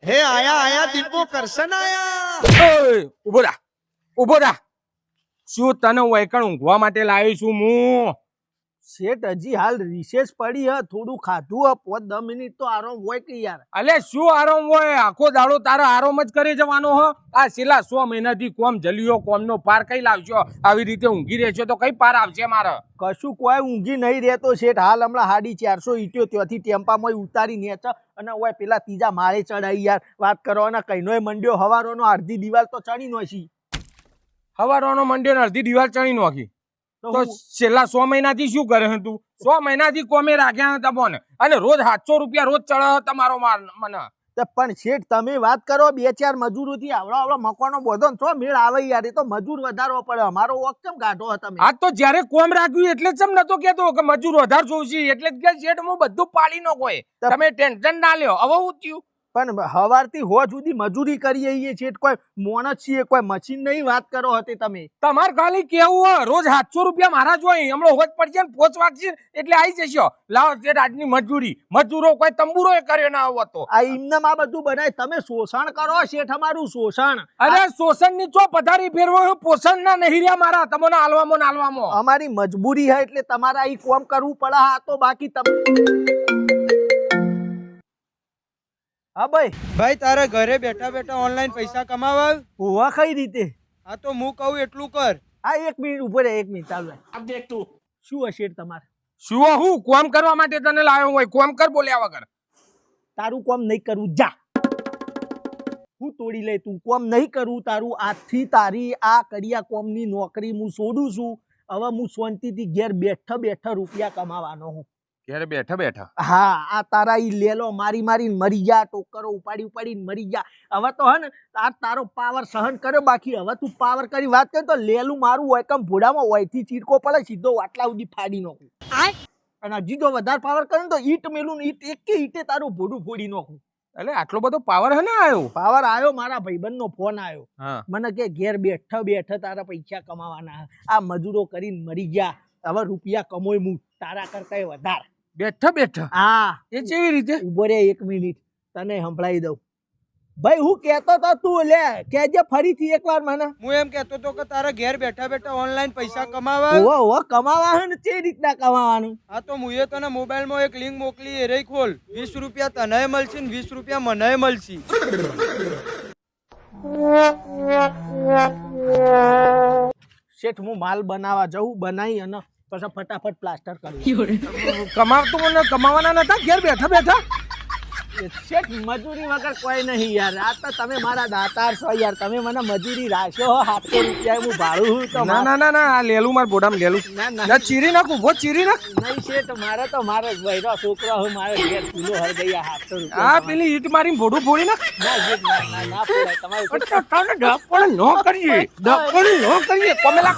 હે આયા આયા દીપો કરશન આયા. ઓય ઉભો રા. શું તને વૈકણ ઊંઘવા માટે લાવ્યો છું હું? શેઠ હજી હાલ રિસેસ પડી હ, થોડું ખાધું હ, 5-10 મિનિટ તો આરામ હોય કે યાર. અલે શું આરામ હોય? આખો દાડો તારા આરામ જ કરી જવાનો હ. આ છેલ્લા 100 મહિનાથી કોમ જલ્યો, કોમનો પાર કઈ લાવશો? આવી રીતે ઊંઘી રહેશો તો કઈ પાર આવશે મારે? કશું કોઈ ઊંઘી નહીં રહેતો શેઠ. હાલ હમણાં 450 ઈટ્યો ત્યાંથી ટેમ્પામાં ઉતારી નેચ અને ઓય પેલા ત્રીજા માળે ચડાઈ યાર. વાત કરવાના કઈનોય મંડ્યો, હવારોનો અડધી દિવાલ તો ચડી નોશી. હવારવાનો મંડ્યો ને અડધી દિવાલ ચણી નાખી તો છેલ્લા 100 મહિનાથી શું કરે છે તું? 100 મહિનાથી કોમે રાખ્યા હતા બોને, અને રોજ 700 રૂપિયા રોજ ચડે તમારો મને. પણ શેઠ તમે વાત કરો, 2-4 મજૂરોથી આવડો મકાનો બોધો ને તો મેળ આવે યાર. એ તો મજૂર વધારવો પડે. અમારો વોક કેમ કાઢો તમે? આજ તો જ્યારે કોમ રાખ્યું એટલે જ ચમ નતો કેતો કે મજૂર વધાર જોઈશે, એટલે જ કે શેઠ હું બધું પાડી નો કોઈ, તમે ટેન્શન ના લ્યો. હવે હું થયું? પણ હવારથી હોજ સુધી મજૂરી કરીએ છીએ, કોઈ મોણસ છીએ, કોઈ મશીન નહીં. વાત કરો હતી તમે. તમારે ખાલી કેવું હોય રોજ 700 રૂપિયા મારા જોઈ, હમણાં હોજ પડશે ને પોચ વાગશે એટલે આવી જશો. લાવો તે રાજની મજૂરો કોઈ તંબુરો કર્યો ના આવો તો આ ઇમનામ આ બધું બનાય. તમે શોષણ કરો શેઠ, અમારું શોષણ. અરે શોષણ ની ચો પધારી ફેરવો, પોષણ ના નહીં રહ્યા મારા તમને હાલવામાં. અમારી મજબૂરી है એટલે તમારે આ કામ કરવું પડે. હા તો બાકી હા ભાઈ તારે ઘરે બેઠા બેઠા ઓનલાઈન પૈસા કમાવા હોવા કઈ રીતે? હા તો હું કહું એટલું કર. હા 1 મિનિટ ઉપર 1 મિનિટ ચાલુ આપ દેખ તું. શું હશે તમારે? શું હું કોમ કરવા માટે તને લાવ્યો હોય? કોમ કર બોલ્યા વગર. તારું કોમ નહીં કરવું જા. હું તોડી લે તું. કોમ નહીં કરવું તારું. આજથી તારી આ કડિયા કોમની નોકરી હું છોડું છું. હવે હું શાંતિથી ઘેર બેઠા બેઠા રૂપિયા કમાવાનો હું. ઘેર બેઠા હા આ તારા ઈ લેલો મારીને મરી જા, ટોકરો ઉપાડીને મરી જા. હવે તો હે ને આ તારો પાવર સહન કર્યો, બાકી હવે તું પાવર કરી વાત કરે તો લેલું મારું હોય કમ ભોડામાં હોયથી ચીરકો પડે સીધો વાટલા સુધી ફાડી નાખું. અને હજી તો વધારે પાવર કરે તો ઈટ મેલું ને એક ઈટે તારું ભોડું ફોડી નાખું. એટલે આટલો બધો પાવર હે ને આવ્યો? પાવર આવ્યો, મારા ભાઈબંધનો ફોન આવ્યો. મને કે ઘેર બેઠા તારા પૈસા કમાવાના. આ મજૂરો કરીને મરી ગયા, હવે રૂપિયા કમોય હું તારા કરતા વધારે. બેઠા હા એ કેવી રીતે? ઉભો રે 1 મિનિટ તને સંભળાઈ દઉં. ભાઈ હું કેતો તો તું લે કેજે ફરીથી એકવાર મને. હું એમ કેતો તો કે તારે ઘેર બેઠા બેઠા ઓનલાઈન પૈસા કમાવા. ઓ કમાવા હે ને તે રીતના કમાવાનું. હા તો હું તને મોબાઈલમાં એક લિંક મોકલી, એ રહી ખોલ. 20 રૂપિયા તને મળશે ને 20 રૂપિયા મને મળશે. શેઠ હું માલ બનાવવા જઉં, બનાવી અને પછી ફટાફટ પ્લાસ્ટર કરું. કમાવતો મને કમાવાના નતા ઘેર બેઠા? શેઠ મજૂરી વગર કોઈ નહીં યાર. આ તો તમે મારા દાતાર છો યાર. તમે મને મજૂરી રાખ્યો 700 રૂપિયા હું ભાડું તો ના આ લેલું માર બોડામાં લેલું. ના ચીરી નાખ, ઉભો ચીરી નાખ. નહીં શેઠ મારે તો મારો વૈરો છોકરો હું મારે ઘેર કિલો હર ગયા 700 રૂપિયા. આ પેલી ઈટ મારી ભોડું ફોડી નાખ. ના શેઠ ના પોડાય તમારે. ડપણ ન કરીએ કોમેલા.